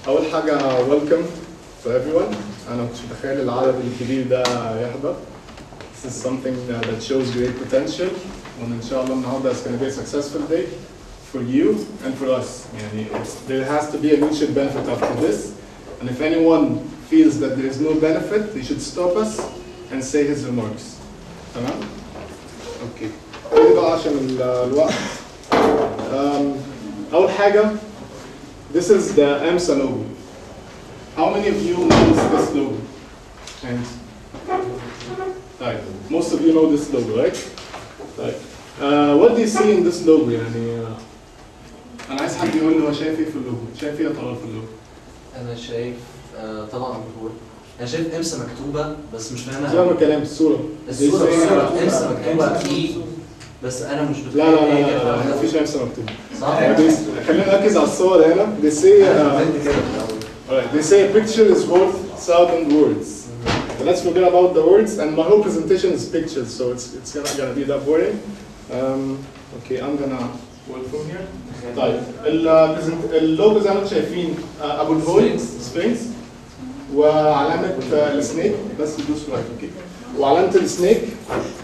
أول حاجة welcome to everyone. أنا مش متخيل العدد الكبير ده يحضر. This is something that shows great potential. وإن إن شاء الله النهاردة is going to be a successful day for you and for us. يعني there has to be a mutual benefit after this. And if anyone feels that there is no benefit, he should stop us and say his remarks. تمام؟ أوكي. إيه بقى عشان الوقت. أول حاجة, this is the EMSA logo. How many of you know this logo? And most of you know this logo, right? What do you see in this logo? يعني أنا عايز حد يقول لي هو شايف إيه في اللوجو؟ شايف إيه يا طلال في اللوجو؟ أنا شايف طبعا بقول أنا شايف إمسا مكتوبة بس مش فاهمها. زي ما كلام الصورة إمسا مكتوبة إي بس أنا مش لا مفيش إمسا مكتوبة. صح؟ خلينا نركز على الصور هنا. They say a picture is worth 1,000 words. So let's forget about the words, and my whole presentation is pictures, so it's not gonna be that boring. Okay, I'm gonna work from here. طيب اللوجو زي ما انتم شايفين ابو الهول سفنكس وعلامة السنيك بس دوس رايت اوكي وعلامة السنيك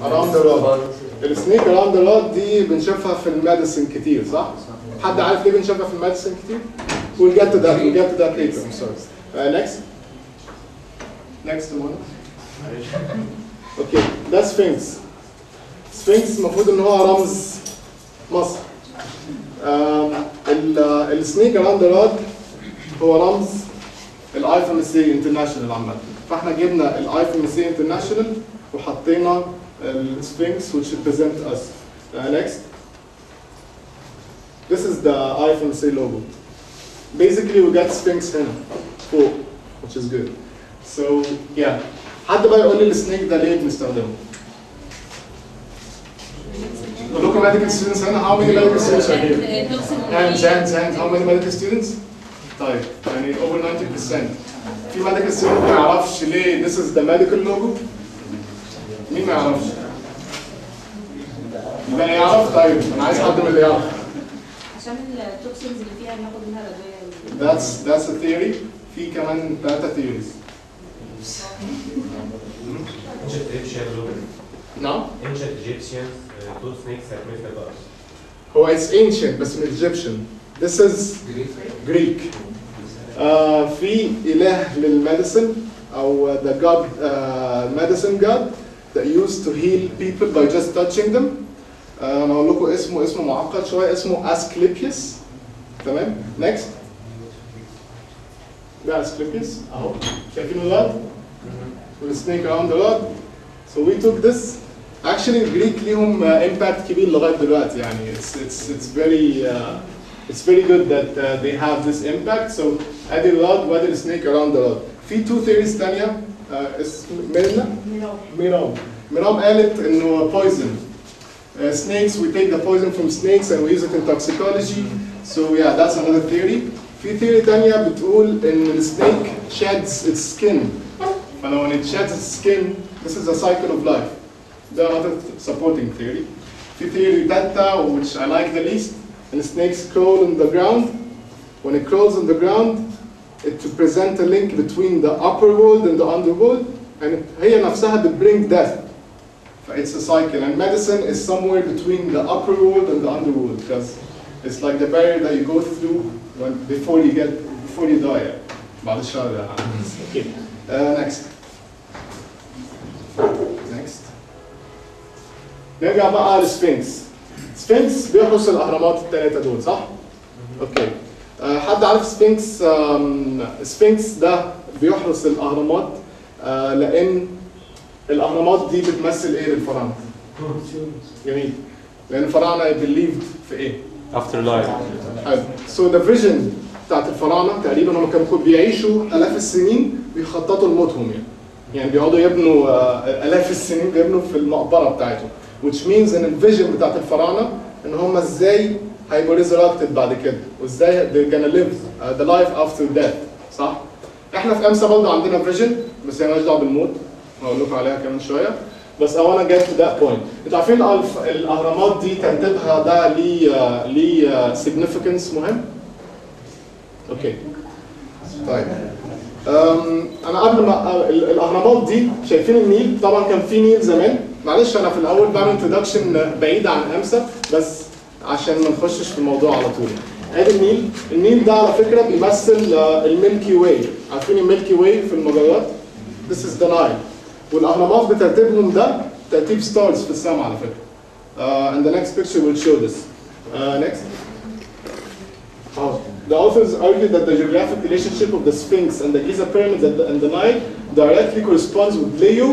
around the rod. السنيك around the rod دي بنشوفها في الميديسن كتير صح؟ حد عارف ليه بنشوفها في الميديسن كتير؟ We'll get to that later. I'm sorry. Next one. Okay, ده سفنكس. سفنكس المفروض ان هو رمز مصر. السنيك around the rod هو رمز ال IFMSA International عامة. فاحنا جبنا ال IFMSA International وحطينا السفنكس which represent us. Next. This is the IFMSA logo. Basically we got sphinx هنا فوق which is good. So yeah. حد بقى يقول لي السنيك ده ليه بنستخدمه؟ نقول لكم medical students هنا. How many medical students are here? Hands. How many medical students? طيب يعني over 90%. في medical student ما يعرفش ليه this is the medical logo؟ مين ما يعرفش؟ يبقى يعرف. طيب أنا عايز حد من اللي يعرف. عشان التوكسينز اللي فيها بناخد منها الادويه. That's a theory. في كمان 3 theories. Ancient Egyptian logo. نعم. Ancient Egyptian two snakes that made the bus. هو it's ancient بس من Egyptian. This is Greek. في إله للميديسن أو the god medicine god that used to heal people by just touching them. أنا أقول لكم اسمه معقد شوية. اسمه أسكليبيوس. تمام. Next. ده أسكليبيوس أهو شايفينه الرد؟ والسنيك around the rod. So we took this. Actually الجريك ليهم impact كبير لغاية دلوقتي يعني it's very good that they have this impact. So ادي الرod وادي السنيك around the rod. في 2 theories تانية. ميرام قالت إنه poison. Snakes, we take the poison from snakes and we use it in toxicology. So yeah, that's another theory. في theory تانية بتقول إن السنيك sheds its skin. فلو when it sheds its skin, this is a cycle of life. There are other supporting theory. في theory تالتة which I like the least, and snakes crawl on the ground. When it crawls on the ground, it to present a link between the upper world and the underworld, and هي نفسها bring death. It's a cycle, and medicine is somewhere between the upper world and the underworld, because it's like the barrier that you go through before you die. بعد الشر. Okay. Next. نرجع بقى للسفنكس. سفنكس بيحرس الأهرامات ال3 دول صح؟ اوكي. حد عارف سفنكس؟ سفنكس ده بيحرس الأهرامات لأن الأهرامات دي بتمثل إيه للفراعنة؟ جميل. لأن الفراعنة believed في إيه؟ Afterlife. حلو. So the vision بتاعت الفراعنة تقريبا هم كانوا بيعيشوا آلاف السنين بيخططوا لموتهم يعني بيقعدوا يبنوا آلاف السنين بيبنوا في المقبرة بتاعتهم. Which means إن الفيجن بتاعت الفراعنة إن هم إزاي هيبقوا resurrected بعد كده وإزاي they're gonna live the life after death صح؟ إحنا في إمسا برضه عندنا فيجن بس هي مالهاش دعوة بالموت. هقول لكم عليها كمان شوية. بس I wanna get to that point. انتوا عارفين الأهرامات دي ترتيبها ده ليه significance مهم؟ اوكي. طيب انا قبل ما الاهرامات دي شايفين النيل، طبعا كان في نيل زمان. معلش انا في الاول بعمل انتروداكشن بعيد عن امسا بس عشان ما نخشش في الموضوع على طول. ادي النيل، النيل ده على فكره بيمثل الميلكي واي. عارفين الميلكي واي في المجرات؟ This is the Nile. والاهرامات بترتيبهم ده ترتيب ستارز في السماء على فكره. And the next picture will show this. Next. The authors argue that the geographic relationship of the Sphinx and the Giza pyramids and the Nile directly corresponds with Leo,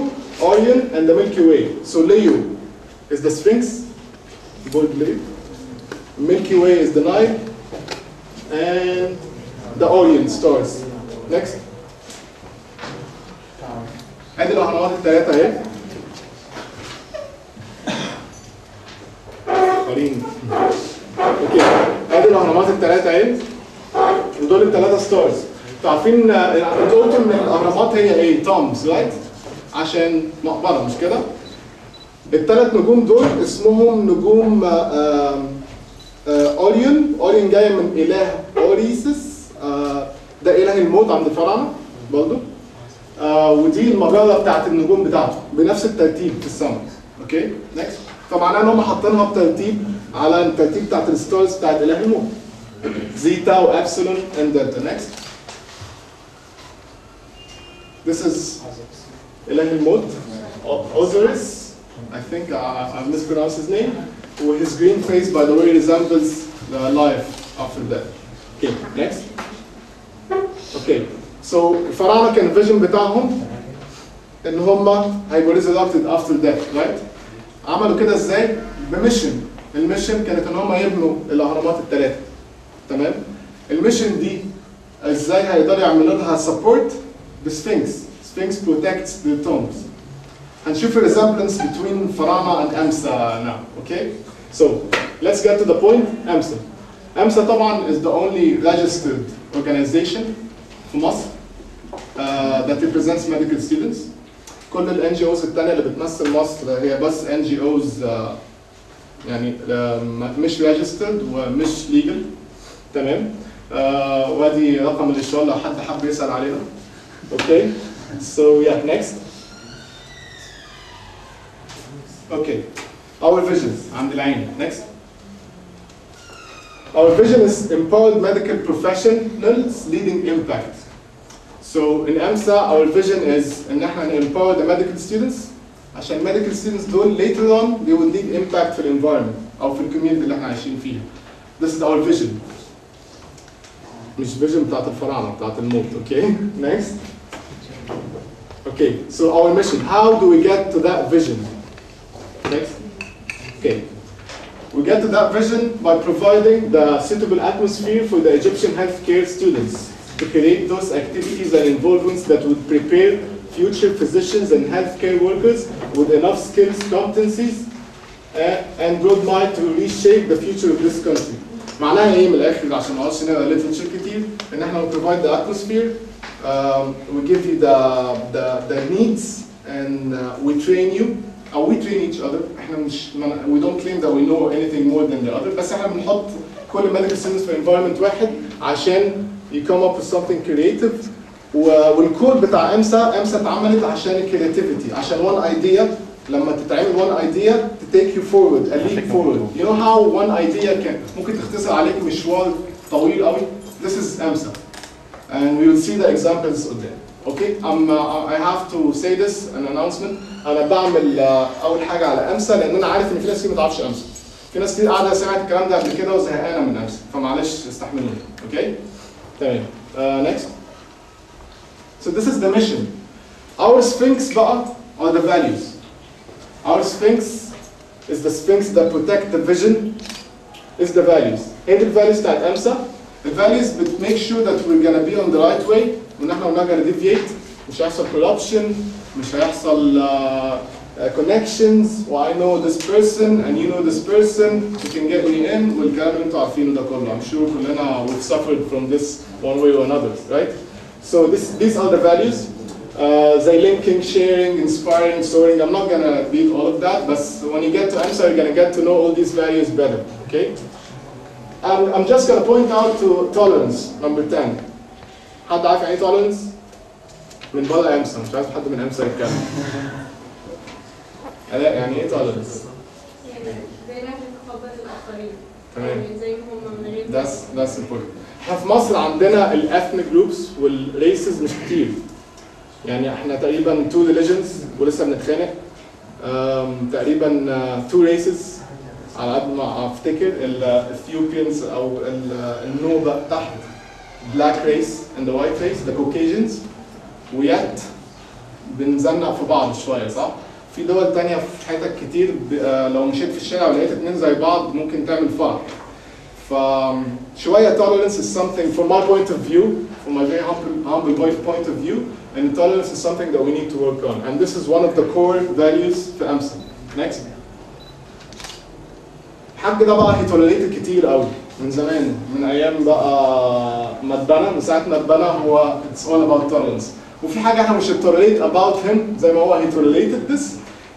Orion, and the Milky Way. So Leo is the Sphinx, bold Leo. Milky Way is the Nile, and the Orion stars. Next. ادي الاهرامات الثلاثه اهي. قارين. اوكي. ادي الاهرامات الثلاثه اهي. ودول الثلاثه ستارز. انتوا عارفين انتوا قلتوا ان الاهرامات هي ايه؟ تومز، رايت؟ عشان مقبره مش كده؟ الثلاث نجوم دول اسمهم نجوم اوريون. اوريون جايه من اله اوريسس، ده اله الموت عند الفراعنه برضه. ودي المجره بتاعت النجوم بتاعته بنفس الترتيب في السماء. اوكي؟ نكست. فمعناه ان هم حاطينها بترتيب على الترتيب بتاعت الستارز بتاعت اله الموت. زيتا وابسلون اند دلتا. نكست. This is اله الموت Osiris. I think I've mispronounced his name. His green face, by the way, resembles the life after death. Okay, next. Okay, so الفراعنة كان الفيجن بتاعهم إن هم هيبقوا resurrected after death, right? عملوا كده إزاي؟ بميشن. الميشن كانت إن هم يبنوا الأهرامات الثلاثة. تمام؟ الميشن دي إزاي هيقدروا يعملوا لها support؟ بسفنكس. Sphinx protects the tombs. هنشوف resemblance between Farana and EMSA now, okay? So, let's get to the point. EMSA. EMSA طبعا is the only registered organization في مصر that represents medical students. كل ال NGOs التانية اللي بتمثل مصر هي بس NGOs يعني مش registered ومش legal. تمام؟ وادي رقم الإشارة لو حد حب يسأل علينا. Okay? So yeah, next. Okay, our vision عند العين. Next. Our vision is empowered medical professionals leading impact. So in EMSA, our vision is إن احنا empower the medical students عشان medical students دول later on they will lead impact في الانفايرمنت أو في الكوميونتي اللي احنا عايشين فيها. This is our vision. مش vision بتاعت الفراعنة بتاعت الموت. Okay. Next. Okay, so our mission. How do we get to that vision? Next. Okay. We get to that vision by providing the suitable atmosphere for the Egyptian healthcare students to create those activities and involvements that would prepare future physicians and healthcare workers with enough skills, competencies, and broad mind to reshape the future of this country. معناها ايه من الاخر عشان ما اقعدش نقرا ليترشر كتير؟ ان احنا we provide the atmosphere, we give you the needs, and we train you. أو we train each other. إحنا مش we don't claim that we know anything more than the other. بس إحنا بنحط كل medical students في environment واحد عشان you come up with something creative. والكود بتاع EMSA اتعملت عشان الكرياتيفيتي، عشان one idea لما تتعمل one idea to take you forward, a leap forward. You know how one idea ممكن تختصر عليك مشوار طويل قوي. This is EMSA, and we will see the examples قدام. Okay, I have to say this an announcement. أنا بعمل أول حاجة على EMSA لأن أنا عارف إن في ناس كتير ما تعرفش EMSA. في ناس كتير قاعدة سمعت الكلام ده قبل كده وزهقانة من EMSA، فمعلش استحملوني. Okay؟ تمام. Next. So this is the mission. Our Sphinx بقى are the values. Our Sphinx is the Sphinx that protect the vision. Is the values. إيه the values بتاعت EMSA؟ The values make sure that we're gonna be on the right way. وإن إحنا not gonna deviate. مش هيحصل corruption. مش هيحصل connections. I know this person and you know this person. You can get me in. والكلام اللي انتوا عارفينه ده كله. I'm sure كلنا we've suffered from this one way or another, right? So these are the values. They linking, sharing, inspiring, soaring. I'm not gonna read all of that, but when you get to EMSA, you're gonna get to know all these values better. Okay? And I'm just gonna point out to tolerance, number 10. حد عارف يعني ايه tolerance؟ من بره امسا، مش عارف حد من امسا يتكلم. لا يعني ايه tolerance؟ يعني زي ما بنتقبل الاخرين. تمام. يعني زي ما هم من غير. That's important. احنا في مصر عندنا الethnic groups والraces مش كتير. يعني احنا تقريبا 2 religions ولسه بنتخانق. تقريبا 2 races على قد ما افتكر، الاثيوبيانز او النوبه تحت black race and the white race the Caucasians، ويت بنزنق في بعض شويه صح؟ في دول تانية في حتت كتير لو مشيت في الشارع ولقيت اتنين زي بعض ممكن تعمل فرق. فشويه tolerance is something from my point of view, from my very humble point of view, and tolerance is something that we need to work on, and this is one of the core values في EMSA. Next. الحاج ده بقى he tolerated كتير قوي من زمان، من ايام بقى ما اتبنى، من ساعه ما اتبنى هو it's all about tolerance. وفي حاجه احنا مش tolerate about him زي ما هو he tolerated this،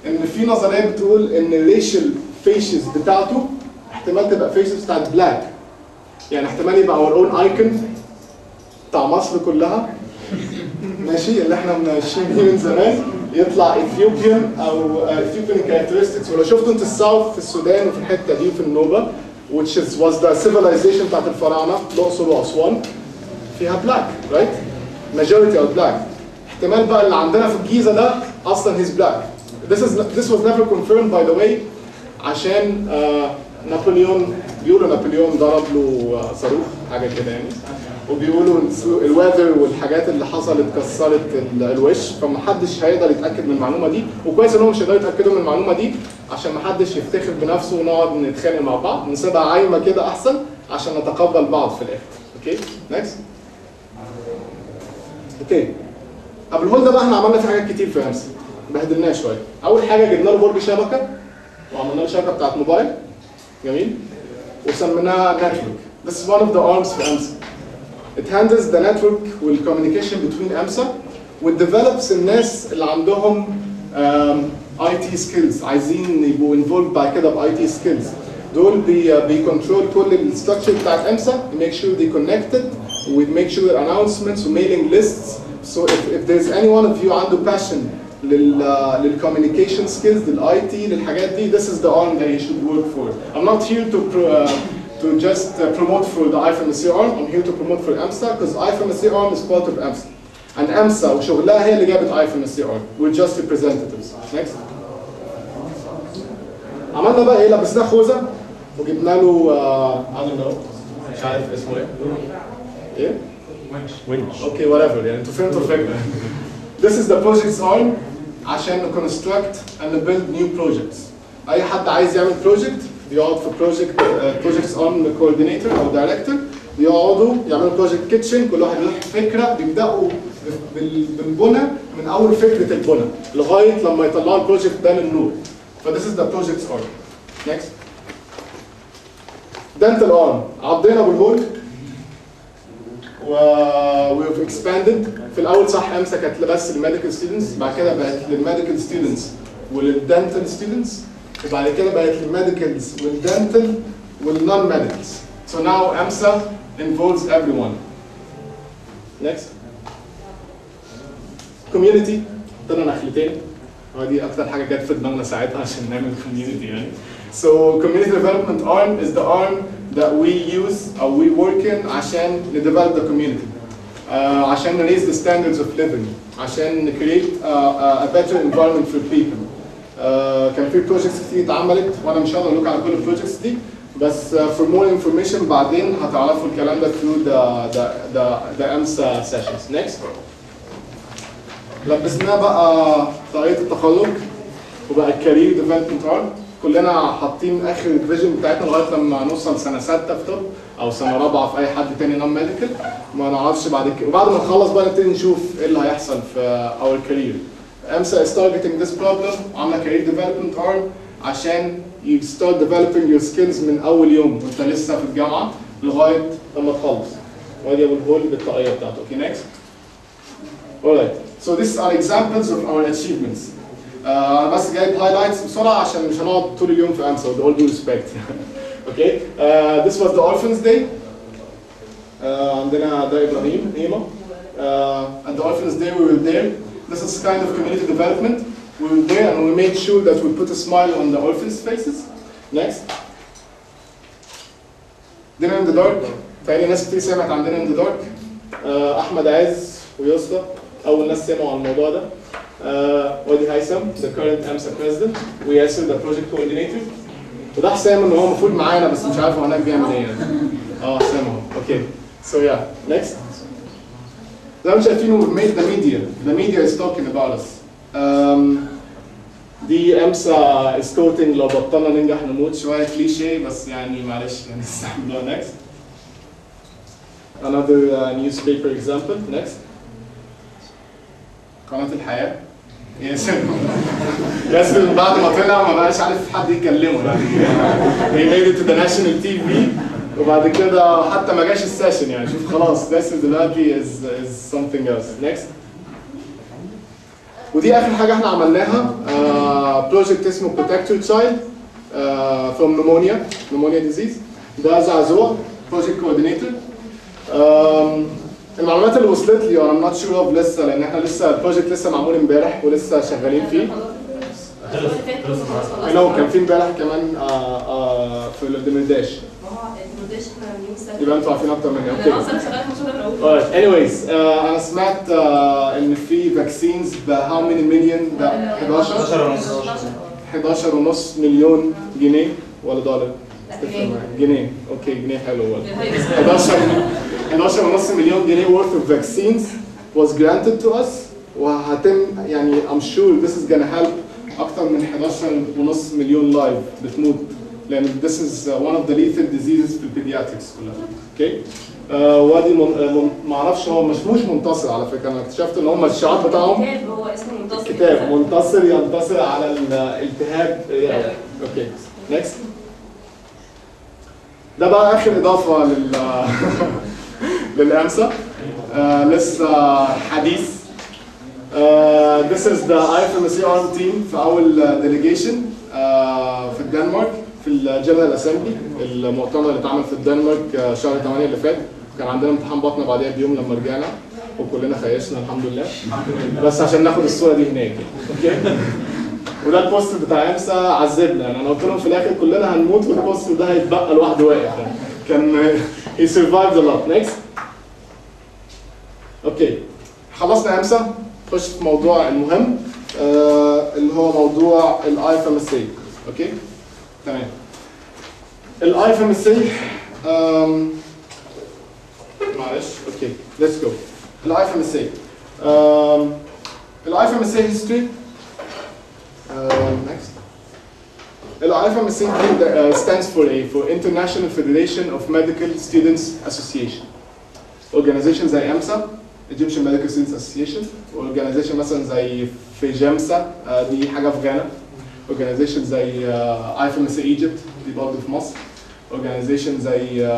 ان في نظريه بتقول ان الريشال فيشز بتاعته احتمال تبقى فيشز بتاعت بلاك، يعني احتمال يبقى اور اون ايكون بتاع مصر كلها ماشي اللي احنا ماشيين بيه من زمان يطلع اثيوبيان او اثيوبيان كاركترستكس. ولو شفتوا انت الساوث في السودان وفي الحته دي وفي النوبه which was the civilization بتاعت الفراعنه الاقصر واسوان فيها بلاك رايت؟ majority of black. احتمال بقى اللي عندنا في الجيزه ده اصلا he's black. This was never confirmed by the way عشان نابليون، بيقولوا نابليون ضرب له صاروخ حاجه كده يعني، وبيقولوا الويذر والحاجات اللي حصلت كسرت الوش، فمحدش هيقدر يتاكد من المعلومه دي، وكويس ان هم مش هيقدروا يتاكدوا من المعلومه دي عشان محدش يفتخر بنفسه ونقعد نتخانق مع بعض، نسيبها عايمه كده احسن عشان نتقبل بعض في الاخر. اوكي؟ نكست. اوكي. ابو الهول ده بقى احنا عملنا فيه حاجات كتير في امسا، بهدلناه شويه. اول حاجه جبنا له برج شبكه وعملنا له شبكه بتاعت موبايل جميل وسميناها network. This is one of the arms for EMSA. It handles the network والcommunication between EMSA وdevelops الناس اللي عندهم IT skills عايزين يبقوا involved بعد كده ب IT skills. دول بيكنترول كل الستراكشر بتاعت EMSA، make sure they connected we make sure announcements و mailing lists. So if there's any one of you عنده passion للcommunication skills للIT للحاجات دي, this is the arm that you should work for. I'm not here to just promote for the IFMSA-Arm, I'm here to promote for EMSA because IFMSA-Arm is part of EMSA. And EMSA وشغلها هي اللي جابت IFMSA-Arm. We're just representatives. Next. عملنا بقى ايه؟ لبسناه خوذة وجبنا له I don't know مش عارف اسمه ايه؟ ايه؟ winch. اوكي whatever يعني انتوا فهمتوا الفكرة. This is the project's arm عشان construct and build new projects. أي حد عايز يعمل project بيقعد في project's arm coordinator أو director، بيقعدوا يعملوا project kitchen، كل واحد له فكرة، بيبدأوا بالبنى من أول فكرة البنى لغاية لما يطلعوا البروجكت ده للنور. ف this is the project's arm. Next. dental arm عضينا بالهول we've expanded. في الاول صح امسا كانت بس للميديكال ستودنتس، بعد كده بقت للميديكال ستودنتس وللدنتال ستودنتس، وبعد كده بقت للميديكالز والدنتال والنون ميديكالز. So now EMSA involves everyone. Next. Community عندنا نخلتين، ودي اكتر حاجه جت في دماغنا ساعتها عشان نعمل community يعني. So community development arm is the arm that we use or we work in عشان develop the community. عشان raise the standards of living، عشان create a better environment for people. كان في projects كتير اتعملت وانا مش هقدر اقول لكم على كل البروجكتس دي، بس for more information بعدين هتعرفوا الكلام ده through the EMSA sessions. Next. لبسناه بقى طريقه التخرج وبقى الكارير ديفلوبمنت ارم. كلنا حاطين اخر الفيجن بتاعتنا لغايه لما نوصل سنه 6 في طب او سنه 4 في اي حد تاني نون ميديكال، ما نعرفش بعد كده، وبعد ما نخلص بقى نبتدي نشوف ايه اللي هيحصل في اور كارير. EMSA is targeting this problem، عامله كارير ديفلوبمنت ارم عشان you start developing your skills من اول يوم وانت لسه في الجامعه لغايه لما تخلص. وادي ابو الهول بالطاقيه بتاعته. اوكي نكست. alright. So these are examples of our achievements. أنا بس جايب highlights بسرعة عشان مش هنقعد طول اليوم في EMSA with all due respect. Okay. This was the Orphans Day. عندنا ده إبراهيم، إيما. At the Orphans Day we were there. This is kind of community development. We were there and we made sure that we put a smile on the orphans' faces. Next. Dinner in the Dark. تاني ناس كتير سمعت عن Dinner in the Dark. أحمد عز ويسطا أول ناس سمعوا عن الموضوع ده. ودي هيثم, the current EMSA president. وياسر, the project coordinator. وده حسام إن هو المفروض معانا بس مش عارف هو هناك بيعمل إيه يعني. حسام اهو. Okay. So yeah. Next. زي ما شايفين we made the media. The media is talking about us. دي EMSA is quoting لو بطلنا ننجح نموت, شوية كليشيه بس يعني معلش يعني نستحملوها. Next. Another newspaper example. Next. قناة الحياة. ياسر بعد ما طلع ما بقاش عارف حد يكلمه يعني. He made it to the national TV. وبعد كده حتى ما جاش السيشن يعني. شوف خلاص ياسر دلوقتي is something else. Next. ودي آخر حاجة احنا عملناها. بروجكت اسمه Protect Your Child from pneumonia disease. ده زعزوع project coordinator. المعلومات اللي وصلت لي I'm not sure of لسه لان احنا لسه البروجكت لسه معمول امبارح ولسه شغالين فيه. كان في امبارح كمان في الدمرداش. يبقى انتوا عارفين اكتر مني. اوكي. anyways انا سمعت ان في فاكسينز ب how many million ده 11.5 مليون جنيه ولا دولار؟ جنيه. اوكي جنيه حلو والله. 11.5 مليون جنيه worth of vaccines was granted to us وهتم يعني I'm sure this is gonna help أكتر من 11.5 مليون لايف بتموت لأن this is one of the lethal diseases في البيدياتريكس كلها. اوكي. وادي ما اعرفش هو مش منتصر على فكره, انا اكتشفت ان هم الشعار بتاعهم كتاب هو اسمه منتصر. كتاب منتصر ينتصر على الالتهاب. اوكي. نيكست. ده بقى اخر اضافه للامسا. لسه حديث. This is the IFMSA-Arm team في اول delegation في الدنمارك في الجنرال اسامبلي, المؤتمر اللي اتعمل في الدنمارك شهر 8 اللي فات. كان عندنا امتحان بطنه بعديها بيوم لما رجعنا وكلنا خيشنا الحمد لله, بس عشان ناخد الصوره دي هناك. اوكي. وده البوستر بتاع امسا عذبنا يعني, انا قلت لهم في الاخر كلنا هنموت والبوستر ده هيتبقى لوحده واقف يعني. كان he survived a lot. Next. اوكي. خلصنا امسا, نخش في موضوع المهم اللي هو موضوع الاي اف ام اس اي. اوكي. تمام. الاي اف ام اس اي معلش. اوكي. ليتس جو. الاي اف ام اس اي. الاي اف ام اس اي هيستوري. Next. The IFMSA stands for International Federation of Medical Students Association. Organizations زي EMSA, Egyptian Medical Students Association. Organization مثلا زي FEJEMSA, دي حاجة في غانا. Organization زي IFMSA Egypt, دي برضه في مصر. Organization زي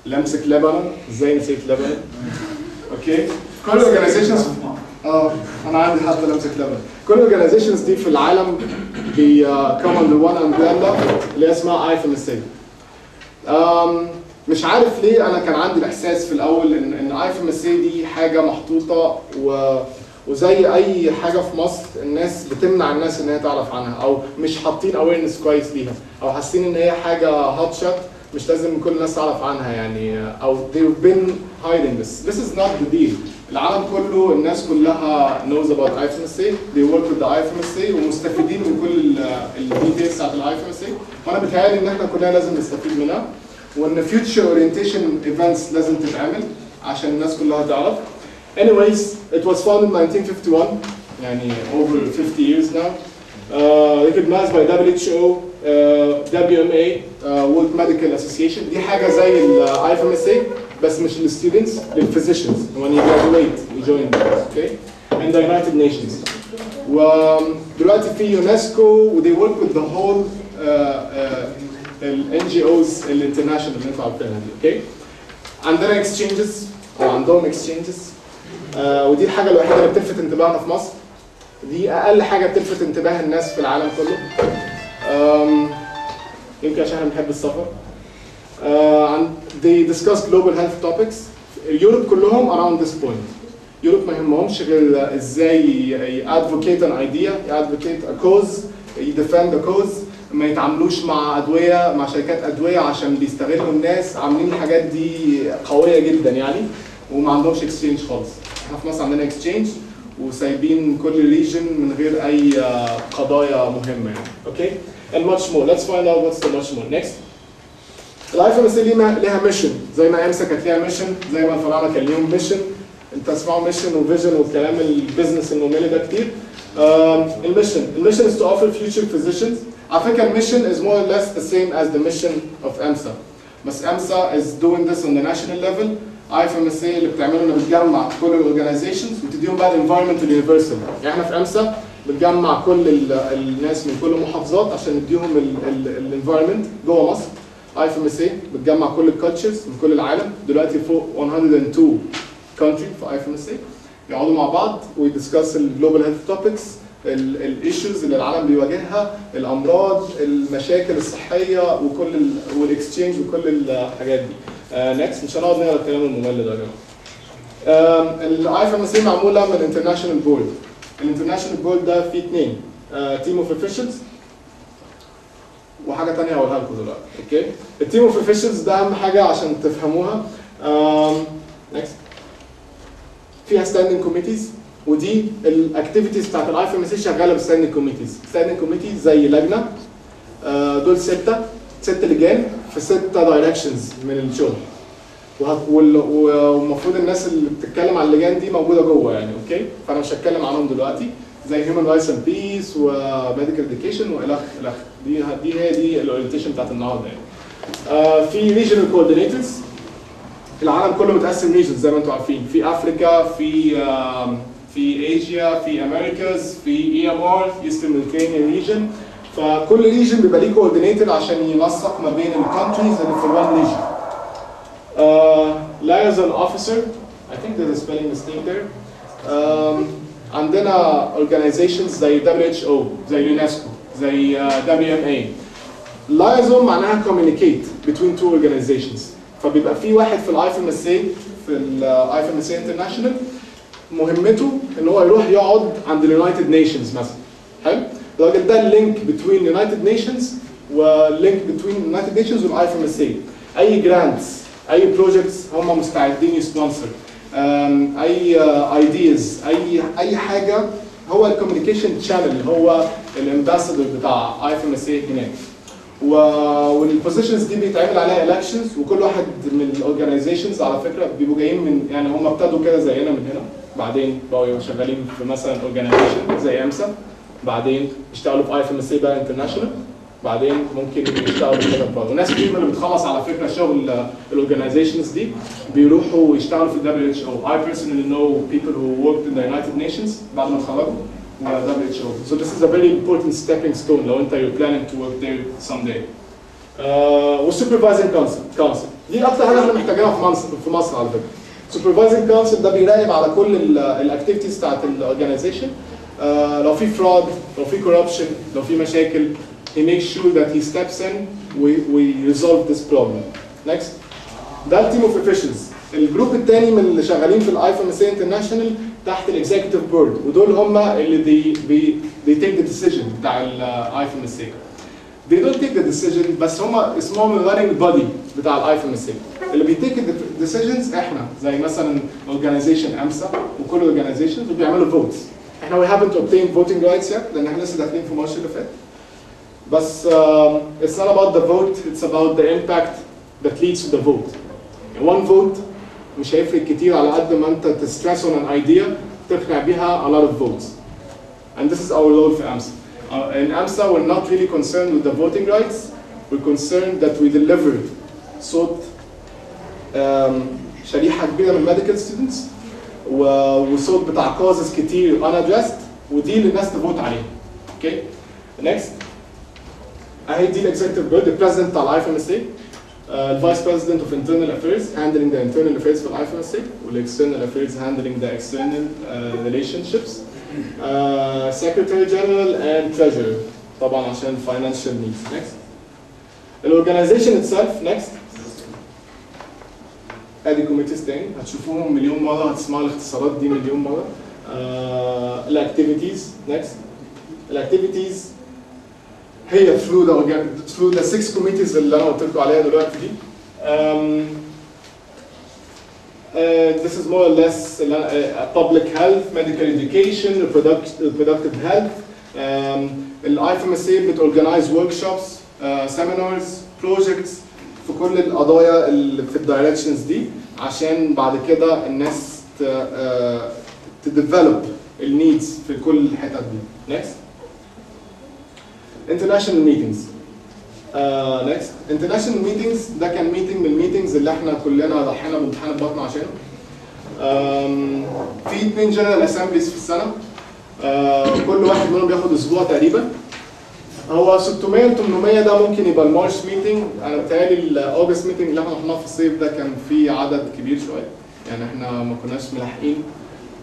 لمسك لبنان, ازاي نسيت لبنان؟ اوكي. كل organizations انا عندي حتى لمسك لبنان. كل organizations دي في العالم بي come under one umbrella اللي اسمها IFMSA. مش عارف ليه انا كان عندي الاحساس في الاول ان IFMSA دي حاجه محطوطه وزي اي حاجه في مصر الناس بتمنع الناس ان هي تعرف عنها, او مش حاطين awareness كويس ليها, او حاسين ان هي حاجه هوت شوت مش لازم كل الناس تعرف عنها يعني, او they've been hiding this. This is not the deal. العالم كله الناس كلها knows about IFMSA, they work with the IFMSA ومستفيدين من كل الديتيلز بتاعت IFMSA, وانا بتهيألي ان احنا كلنا لازم نستفيد منها, وان future orientation events لازم تتعمل عشان الناس كلها تعرف. Anyways, it was founded in 1951, يعني over 50 years now. Recognized by WHO, WMA, World Medical Association. دي حاجة زي ال IFMSA بس مش للستودنتس, للphysicians. When you graduate, you join them, okay? And the United Nations. ودلوقتي في يونسكو و they work with the whole ال NGOs الانترناشونال اللي انتوا عارفينها دي, okay? عندنا exchanges أو عندهم exchanges. ودي الحاجة الوحيدة اللي بتلفت انتباهنا في مصر. دي أقل حاجة بتلفت انتباه الناس في العالم كله. يمكن عشان احنا بنحب السفر. They discuss global health topics اليوروب كلهم around this point. يوروب ما يهمهمش غير ازاي advocate an idea, advocate a cause, defend a cause. ما يتعاملوش مع ادويه، مع شركات ادويه عشان بيستغلوا الناس، عاملين الحاجات دي قويه جدا يعني، وما عندهمش اكسشينج خالص. احنا في مصر عندنا اكسشينج وسايبين كل ريجن من غير اي قضايا مهمه يعني. اوكي؟ and much more. Let's find out what's the much more. Next. الاي اف ام اس ليها ميشن، زي ما امسا كانت ليها ميشن، زي ما الفراعنه كان ليهم ميشن. انت تسمعوا ميشن وفيجن والكلام البيزنس الممل ده كتير. الميشن is to offer future physicians. على فكره الميشن is more or less the same as the mission of EMSA. بس EMSA is doing this on the national level. IFMSA اللي بتعمله انه بتجمع كل الاورجنايزيشنز وتديهم بقى environmental universal. يعني احنا في EMSA بنجمع كل الناس من كل المحافظات عشان نديهم الانفايرمنت جوه مصر. IFMSA بتجمع كل الكالتشرز من كل العالم، دلوقتي فوق 102 country في IFMSA يقعدوا مع بعض ويدسكس الجلوبال هيلث توبكس، الايشوز اللي العالم بيواجهها، الامراض، المشاكل الصحيه وكل والاكسشينج وكل الحاجات دي. نكست مش هنقعد نقرا الكلام الممل ده يا جماعه. الاي اف ام اس اي معموله من انترناشونال بورد. الانترناشونال بورد ده فيه اثنين، تيم اوف اوفيشالز وحاجه ثانيه هقولها لكم دلوقتي. اوكي؟ التيم اوف اوفيشالز ده اهم حاجه عشان تفهموها. نكست فيها ستاندنج كوميتيز، ودي الاكتيفيتيز بتاعت الاي اف ام اس اي شغاله بالستاندنج كوميتيز. ستاندنج كوميتيز زي لجنه، دول ست لجان في 6 دايركشنز من الشغل. والمفروض الناس اللي بتتكلم عن اللجان دي موجوده جوه يعني. اوكي؟ فانا مش هتكلم عنهم دلوقتي، زي هيومن رايتس اند بيس وميديكال اديوكيشن والخ. دي هي دي الاورينتيشن بتاعت النهارده يعني. في ريجنال كوردينيتورز. العالم كله متقسم ريجنز زي ما انتم عارفين، في افريكا، في ايجيا، في امريكاز، في اي ام ار، ايسترن ميديتيرينيان ريجن. فكل ريجن بيبقى ليه كوردينيتور عشان ينسق ما بين الكونتريز اللي في الوان ريجن. liaison officer, I think there's a spelling mistake there. عندنا organizations زي WHO، زي يونسكو، زي WMA. liaison معناها communicate between two organizations. فبيبقى في واحد في الاي اف ام اس اي، في الاي اف ام اس اي انترناشونال، مهمته ان هو يروح يقعد عند اليونايتد نيشنز مثلا. حلو؟ الراجل ده اللينك بين يونايتد نيشنز واللينك بين يونايتد نيشنز والاي اف ام اس اي. اي جرانتس، اي بروجكتس هم مستعدين يسبونسر، اي ايدياز، اي حاجه، هو الكوميونيكيشن شانل، هو الامباسادور بتاع اي اف ام اس اي هناك. والبوزيشنز دي بيتعمل عليها الكشنز، وكل واحد من الاورجنايزيشنز على فكره بيبقوا جايين من، يعني هم ابتدوا كده زينا من هنا، بعدين بقوا شغالين في مثلا اورجنايزيشن زي امسا، بعدين اشتغلوا في اي اف ام اس اي بقى انترناشونال، بعدين ممكن يشتغلوا كده برضه. وناس كتير من اللي بتخلص على فكره شغل الاورجنايزيشنز دي بيروحوا يشتغلوا في الدبليو اتش او. I personally know people who worked in the United Nations بعد ما اتخرجوا WHO. So this is a very important stepping stone لو انت you're planning to work there someday. والسوبرفايزنج كونسل دي اكتر حاجه احنا محتاجينها في مصر على فكره. سوبرفايزنج كونسل ده بيراقب على كل الاكتيفيتيز بتاعت الاورجنايزيشن. لو في فراد، لو في كوربشن، لو في مشاكل، he makes sure that he steps in we resolve this problem. Next. ده التيم اوف اوفيشالز. الجروب الثاني من اللي شغالين في الاي اف ام اس اي انترناشونال تحت الاكزيكتيف بورد، ودول هم اللي they take the decision بتاع الاي اف ام اس اي. They don't take the decision، بس هم اسمهم running body بتاع الاي اف ام اس اي. اللي بيتيك decisions احنا زي مثلا organization امسا وكل organizations وبيعملوا votes. احنا we haven't obtained voting rights yet لان احنا لسه داخلين في مارش اللي فات. بس it's not about the vote, it's about the impact that leads to the vote. One vote مش هيفرق كتير على قد ما انت تسترس on an idea تقنع بيها a lot of votes. And this is our role في EMSA. In EMSA we're not really concerned with the voting rights, we're concerned that we deliver صوت شريحة كبيرة من medical students وصوت بتاع causes كتير unaddressed، ودي اللي الناس تفوت عليها. Okay? Next. اهي دي الاكزيكتيف بورد، البريزيدنت بتاع الاي اف ام اس اي، الفايس بريزيدنت اوف انترنال افيرز هاندلنج ذا انترنال افيرز في الاي اف ام اس اي، والاكسترنال افيرز هاندلنج ذا اكسترنال ريليشن شيبس، سكرتاري جنرال اند تريجرر طبعا عشان فاينانشال نيدز. نكست. الاورجنايزيشن اتسلف. نكست. ادي كوميتيز تاني هتشوفوهم مليون مره، هتسمعوا الاختصارات دي مليون مره. الاكتيفيتيز نكست. الاكتيفيتيز هي through the 6 committees اللي انا قلت لكم عليها دلوقتي دي. This is more or less public health, medical education, reproductive health. ال IFMSA بتorganize workshops, seminars, projects في كل القضايا اللي في الدايركشنز دي عشان بعد كده الناس تديفلوب النيدز في كل الحتت دي. Next. International meetings. Next. International meetings ده كان ميتنج من الميتنجز اللي احنا كلنا ضحينا بامتحان البطن عشانه. في 2 جنرال اسامبليز في السنه. كل واحد منهم بياخد اسبوع تقريبا. هو 600 و 800 ده ممكن يبقى المارش ميتنج. انا بتهيألي الاوجست ميتنج اللي احنا رحناه في الصيف ده كان فيه عدد كبير شويه، يعني احنا ما كناش ملاحقين.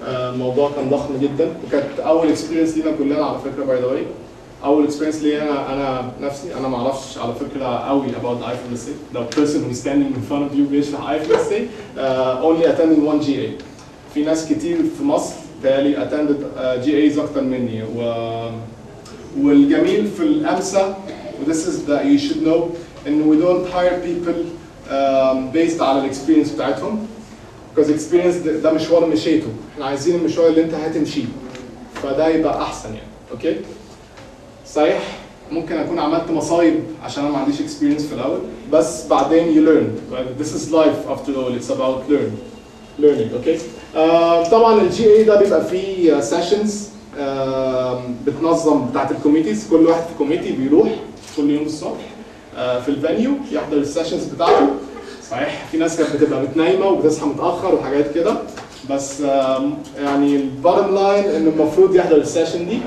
الموضوع كان ضخم جدا وكانت اول اكسبيرينس لينا كلنا على فكره باي ذا واي. اول اكسبيرينس لي انا نفسي، انا ما اعرفش على فكره قوي about IFMSA. The person who is standing in front of you بيشرح IFMSA only attending 1 GA. في ناس كتير في مصر تالي attended GAs اكتر مني. والجميل في الامسا و this is that you should know ان we don't hire people based على الاكسبيرينس بتاعتهم. because experience ده مشوار مشيته، احنا عايزين المشوار اللي انت هتمشيه، فده يبقى احسن يعني. اوكي؟ صحيح ممكن اكون عملت مصايب عشان انا ما عنديش experience في الاول، بس بعدين you learn. This is life after all. It's about learning. اوكي؟ طبعا الجي اي ده بيبقى فيه سيشنز بتنظم بتاعت الكوميتيز. كل واحد في كوميتي بيروح كل يوم الصبح في الفانيو يحضر السيشنز بتاعته. صحيح في ناس كانت بتبقى متنايمه وبتصحى متاخر وحاجات كده، بس يعني البارم لاين ان المفروض يحضر السيشن دي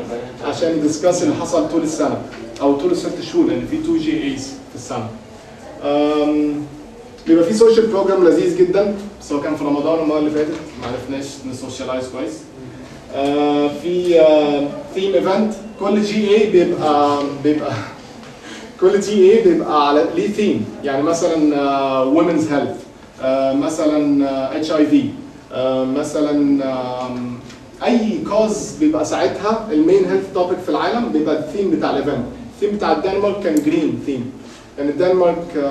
عشان يدسكاس اللي حصل طول السنه او طول ال6 شهور، لان في 2 جي ايز في السنه. بيبقى في سوشيال بروجرام لذيذ جدا، بس هو كان في رمضان المره اللي فاتت ما عرفناش نسوشيالايز كويس. في ثيم ايفنت. كل جي اي بيبقى كل جي اي بيبقى على ليه ثيم، يعني مثلا وومنز هيلث، مثلا اتش اي في، مثلا اي كوز بيبقى ساعتها المين هيلث توبيك في العالم بيبقى الثيم بتاع الايفنت. الثيم بتاع الدنمارك كان جرين ثيم، لان الدنمارك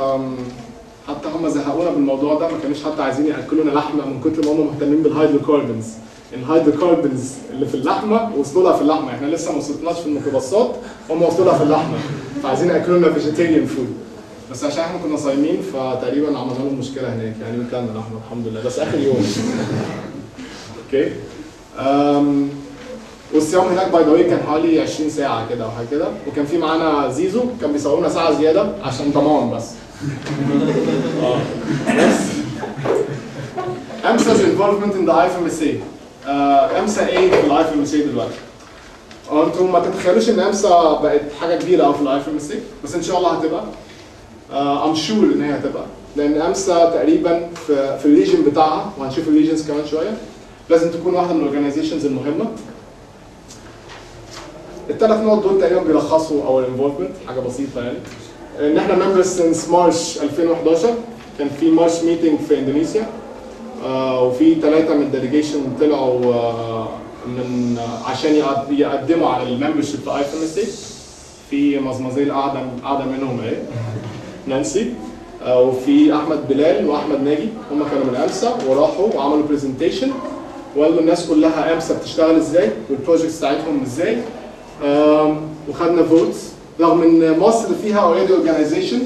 حتى هم زهقونا بالموضوع ده، ما كانوش حتى عايزين ياكلونا لحمه من كتر ما هم مهتمين بالهيدروكاربونز. الهيدروكاربونز اللي في اللحمه وصلوا لها في اللحمه، احنا لسه ما وصلناش في الميكروباصات، هم وصلوا لها في اللحمه، فعايزين ياكلونا فيجيتيريان فود. بس عشان احنا كنا صايمين فتقريبا عملنا لهم مشكله هناك، يعني وكلنا لحمه الحمد لله، بس اخر يوم. اوكي. والصيام هناك باي ذا واي كان حوالي 20 ساعه كده او حاجه كده، وكان في معانا زيزو كان بيصورنا ساعه زياده عشان ضمان بس. EMSA's involvement in the IFMSA. EMSA ايه في ال IFMSA دلوقتي؟ انتم ما تتخيلوش ان EMSA بقت حاجه كبيره قوي في ال IFMSA، بس ان شاء الله هتبقى. I'm sure ان هي هتبقى، لان EMSA تقريبا في الريجن بتاعها، وهنشوف الريجنز كمان شويه، لازم تكون واحده من الاورجنايزيشنز المهمه. الثلاث نقط دول تقريبا بيلخصوا اور انفولفمنت، حاجه بسيطه يعني. ان احنا ممبرز سينس مارش 2011، كان في مارش ميتنج في اندونيسيا، وفي 3 من الديليجيشن طلعوا من عشان يقدموا على الممبرشيب في IFMSA. في مزمزيل قاعده منهم اهي، نانسي، وفي احمد بلال واحمد ناجي، هم كانوا من EMSA وراحوا وعملوا برزنتيشن وقالوا الناس كلها EMSA بتشتغل ازاي والبروجكتس بتاعتهم ازاي، وخدنا فوتس. رغم ان مصر فيها اوريدي اورجانيزيشن،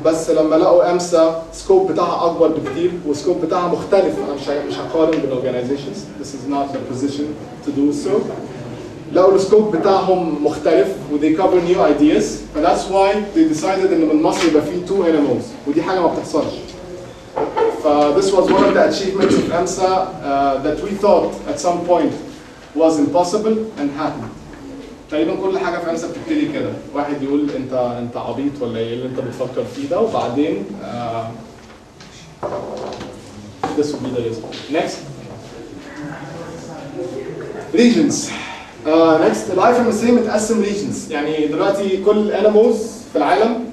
بس لما لقوا EMSA سكوب بتاعها اكبر بكتير والسكوب بتاعها مختلف، انا مش هقارن بالاورجانيزيشنز، this is not the position to do so. لقوا السكوب بتاعهم مختلف و they cover new ideas، ف that's why they decided ان من مصر يبقى فيه 2 NMOs، ودي حاجه ما بتحصلش. ف this was one of the achievements of EMSA that we thought at some point was impossible and happened. تقريبا كل حاجه في EMSA بتبتدي كده، واحد يقول انت عبيط ولا ايه اللي انت بتفكر فيه ده، وبعدين this will be the result. Next. Regions. Next. ال IFMSA متقسم regions، يعني دلوقتي كل NMOs في العالم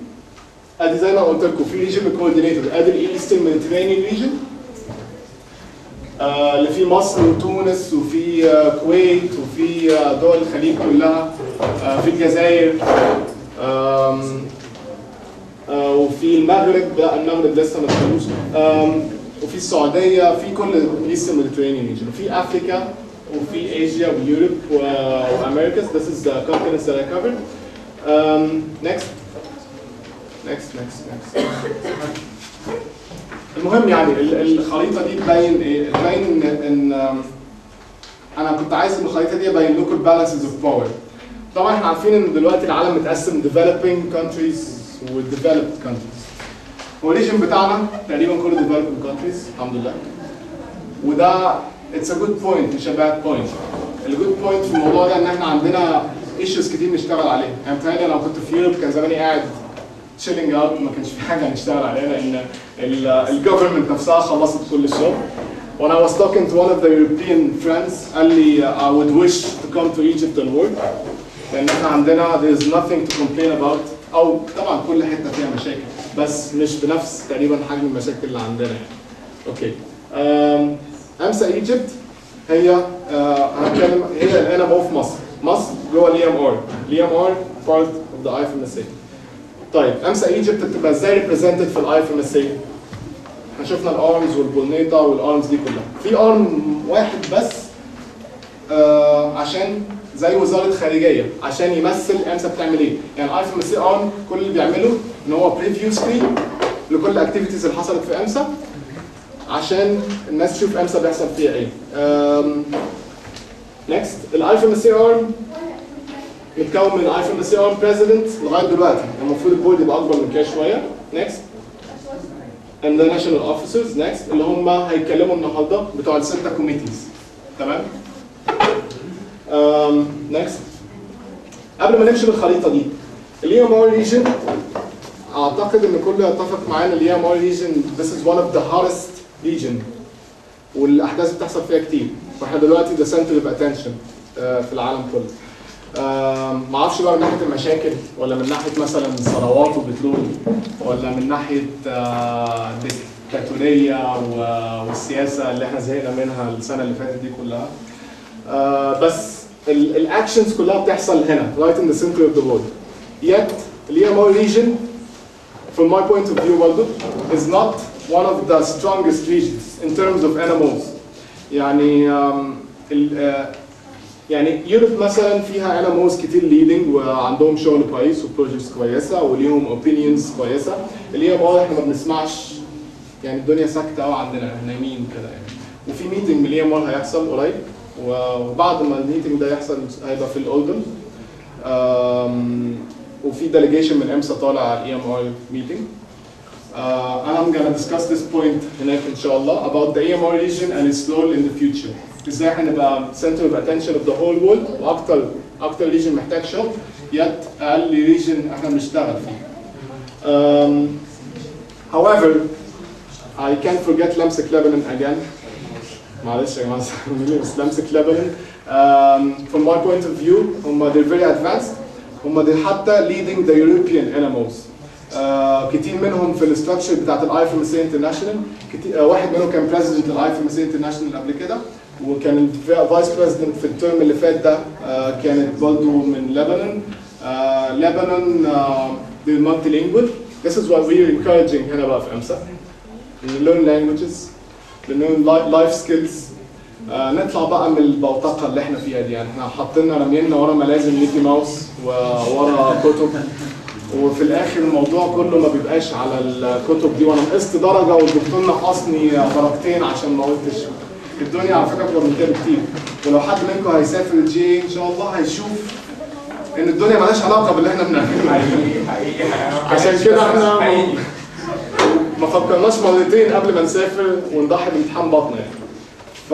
ادي زي ما قلت لكم في ريجن كوردينيتور، ادي الايسترن ميديترينيان ريجن اللي فيه مصر وتونس وفي كويت وفي دول الخليج كلها، في الجزائر، وفي المغرب، لا المغرب لسه ما دخلوش، وفي السعوديه، في كل الايسترن ميديترينيان ريجن، وفي افريكا وفي اسيا ويوروب وامريكاس. This is the continents that I covered. Next. المهم يعني الخريطه دي تبين ايه؟ تبين ان انا كنت عايز الخريطه دي ابين لكم البالانسز اوف باور. طبعا احنا عارفين ان دلوقتي العالم متقسم developing countries و developed countries. والريجن بتاعنا تقريبا كله developing countries الحمد لله. وده it's a good point مش a bad point. الجود بوينت في الموضوع ده ان احنا عندنا ايشوز كتير نشتغل عليها. يعني بتهيألي انا لو كنت في يوروب كان زماني قاعد chilling out، ما كانش في حاجه هنشتغل عليها لان الجفرمنت نفسها خلصت كل الشغل. When I was talking to one of the European friends قال لي I would wish to come to Egypt and work لان احنا عندنا there is nothing to complain about. او طبعا كل حته فيها مشاكل بس مش بنفس تقريبا حجم المشاكل اللي عندنا يعني. اوكي. EMSA Egypt هي هنتكلم هي الانمو في مصر. مصر جوه الاي ام ار. الاي ام ار part of the IFMSA. طيب EMSA Egypt بتبقى ازاي ريبريزنتد في الاي اف ام اس اي؟ احنا شفنا الارمز والبولنيتا والارمز دي كلها. في ارم واحد بس عشان زي وزاره خارجيه عشان يمثل EMSA بتعمل ايه؟ يعني الاي اف ام اس اي ارم كل اللي بيعمله ان هو بريفيو سكرين لكل الاكتيفيتيز اللي حصلت في EMSA عشان الناس تشوف EMSA بيحصل فيها ايه. نكست الاي اف ام اس اي ارم متكون من اي اف ام اس اي ارم بريزيدنت لغايه دلوقتي، المفروض البورد يبقى اكبر من كده شويه. نكست and the national officers next اللي هم هيتكلموا النهارده بتوع الستة كوميتيز. تمام؟ next قبل ما نمشي بالخريطه دي الاي ام ار ريجن اعتقد ان كله يتفق معايا ان الاي ام ار ريجن this is one of the hottest region والاحداث بتحصل فيها كتير، واحنا دلوقتي the center of attention في العالم كله. ما اعرفش بقى من ناحيه المشاكل ولا من ناحيه مثلا ثروات وبترول ولا من ناحيه الديكتاتوريه والسياسه اللي احنا زهقنا منها السنه اللي فاتت دي كلها. بس الاكشنز كلها بتحصل هنا right in the center of the world. Yet the EMR region from my point of view برضه is not one of the strongest regions in terms of NMOs. يعني يعني يوروب مثلا فيها NMOs كتير ليدنج وعندهم شغل كويس وبروجكتس كويسه وليهم اوبينيونز كويسه. اللي هي احنا ما بنسمعش، يعني الدنيا ساكته قوي عندنا، احنا نايمين كده يعني. وفي ميتنج من الاي ام ار هيحصل قريب، وبعد ما الميتنج ده يحصل هيبقى في الاردن. وفي ديليجيشن من امسا طالع على الاي ام ار ميتنج. I'm gonna discuss this point هناك ان شاء الله about the EMR region and its role in the future. ازاي هنبقى center of attention of the whole world واكتر region محتاج شغل yet اقل region احنا بنشتغل فيه. However, I can't forget لمسك لبنان again. معلش يا جماعه بس لمسك لبنان. From my point of view هم they're very advanced. هم حتى leading the European NMOs. كتير منهم في الاستراكشر بتاعت الاي اف ام اس اي انترناشونال. واحد منهم كان بريزيدنت الاي اف ام اس اي انترناشونال قبل كده، وكان فايس بريزيدنت في الترم اللي فات ده كانت برضه من لبنان. لبنان they're multilingual. This is what we're encouraging هنا بقى في EMSA. learn languages, learn life skills. نطلع بقى من البوتقه اللي احنا فيها دي، يعني احنا حاطين رمينا ورا ملازم ميكي ماوس وورا كتب، وفي الاخر الموضوع كله ما بيبقاش على الكتب دي، وانا نقصت درجه والدكتور نقصني درجتين عشان ما قلتش. الدنيا على فكره اكبر من كده بكتير، ولو حد منكم هيسافر الجي ان شاء الله هيشوف ان الدنيا مالهاش علاقه باللي احنا بنعمله. عشان كده احنا ما فكرناش مرتين قبل ما نسافر ونضحي بامتحان بطنه يعني. ف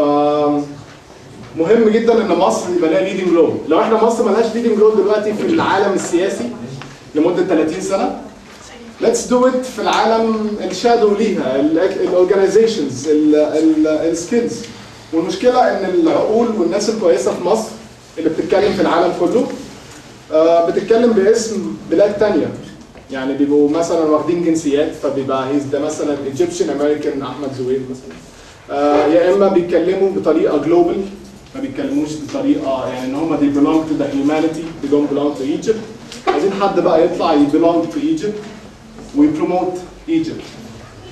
مهم جدا ان مصر يبقى لها ليدنج رول. لو احنا مصر مالهاش ليدنج رول دلوقتي في العالم السياسي لمده 30 سنه، let's do it في العالم الشادو ليها، الاورجنايزيشنز، السكيلز. والمشكله ان العقول والناس الكويسه في مصر اللي بتتكلم في العالم كله بتتكلم باسم بلاد ثانيه. يعني بيبقوا مثلا واخدين جنسيات، فبيبقى ده مثلا ايجيبشن امريكان احمد زويل مثلا. يا اما بيتكلموا بطريقه جلوبال، ما بيتكلموش بطريقه يعني ان هم they belong to the humanity, they don't belong to Egypt. عايزين حد بقى يطلع belong to Egypt ويبروموت Egypt.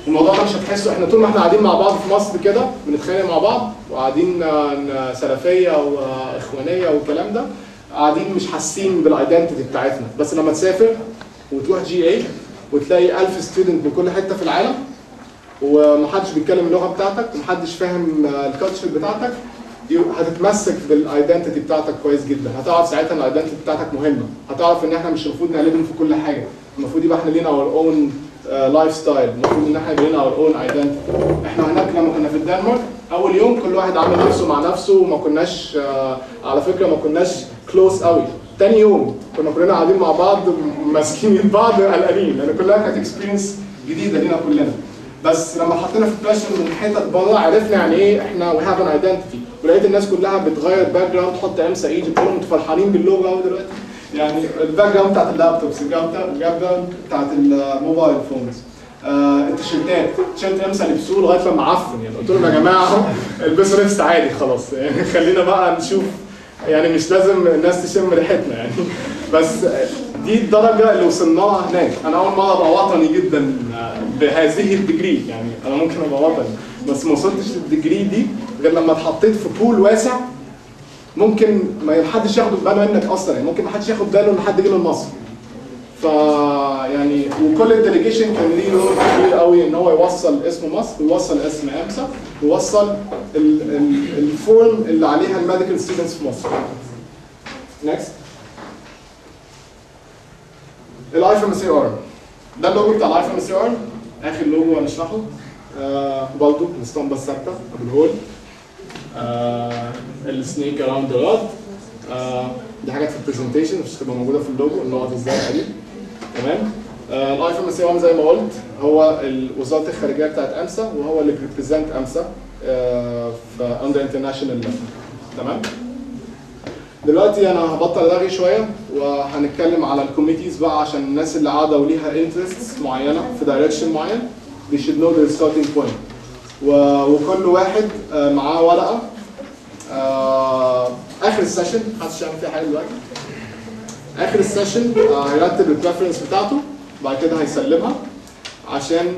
الموضوع ده مش هتحسه، احنا طول ما احنا قاعدين مع بعض في مصر كده بنتخانق مع بعض وقاعدين سلفيه واخوانيه والكلام ده، قاعدين مش حاسين بالايدنتيتي بتاعتنا. بس لما تسافر وتروح GA وتلاقي 1000 ستودنت من كل حته في العالم ومحدش بيتكلم اللغه بتاعتك ومحدش فاهم الكالتشر بتاعتك، هتتمسك بالايدنتيتي بتاعتك كويس جدا. هتعرف ساعتها ان الايدنتيتي بتاعتك مهمه، هتعرف ان احنا مش المفروض نقلدهم في كل حاجه، المفروض يبقى احنا لينا اور اون لايف ستايل، المفروض ان احنا يبقى لينا اور اون ايدنتيتي. احنا هناك لما كنا في الدنمارك اول يوم كل واحد عامل نفسه مع نفسه وما كناش على فكره ما كناش كلوز قوي. تاني يوم كنا كلنا قاعدين مع بعض ماسكين بعض قلقانين، لان كلها كانت اكسبيرينس جديده لينا كلنا. بس لما حطينا في بريشر من حتت بره عرفنا يعني ايه احنا وي هاف ان ايدنتيتي، ولقيت الناس كلها بتغير باك جراوند تحط امسا ايجيبت، كلهم فرحانين باللغه اهو دلوقتي. يعني الباك جراوند بتاعت اللابتوبس، الباك جراوند بتاعت الموبايل فونز، التيشيرتات، تيشيرت امسا لبسوه لغايه لما عفن. يعني قلت لهم يا جماعه اهو البسوا لبس عادي خلاص، يعني خلينا بقى نشوف، يعني مش لازم الناس تشم ريحتنا يعني. بس دي الدرجه اللي وصلنا لها هناك. انا اول مره ابقى وطني جدا بهذه الديجري، يعني انا ممكن ابقى وطني بس ما وصلتش للديجري دي غير لما اتحطيت في بول واسع ممكن ما حدش ياخد باله منك اصلا، يعني ممكن ما حدش ياخد باله ان حد جه من مصر. يعني وكل الديليجيشن كان ليه دور كبير قوي ان هو يوصل اسم مصر ويوصل اسم امسا ويوصل الفورم اللي عليها الميديكال ستودنتس في مصر. نكست. IFMSA-Arm ده اللوجو بتاع IFMSA-Arm، اخر لوجو هنشرحه. برضه الاسطمبه الثابته ابو الهول، السنيك اراوند ذا راد. دي حاجات في البرزنتيشن مش هتبقى موجوده في اللوجو، النقط الزرقاء دي. تمام. IFMSA-Arm زي ما قلت هو وزاره الخارجيه بتاعت امسا، وهو اللي بيريبريزنت امسا في اندر انترناشونال ليفل. تمام. دلوقتي انا هبطل رغي شويه وهنتكلم على الكوميتيز بقى، عشان الناس اللي قاعده وليها انترستس معينه في دايركشن معين they should know their starting point. وكل واحد معاه ورقه اخر السيشن، محدش يعمل فيها حاجه دلوقتي. اخر السيشن هيرتب البريفرنس بتاعته، بعد كده هيسلمها عشان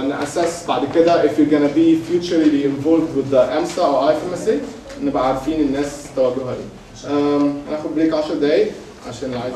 نأسس بعد كده if you're gonna be futurely involved with the EMSA او IFMSA نبقى عارفين الناس توجهها ايه. هناخد بريك 10 دقايق عشان اللي عايز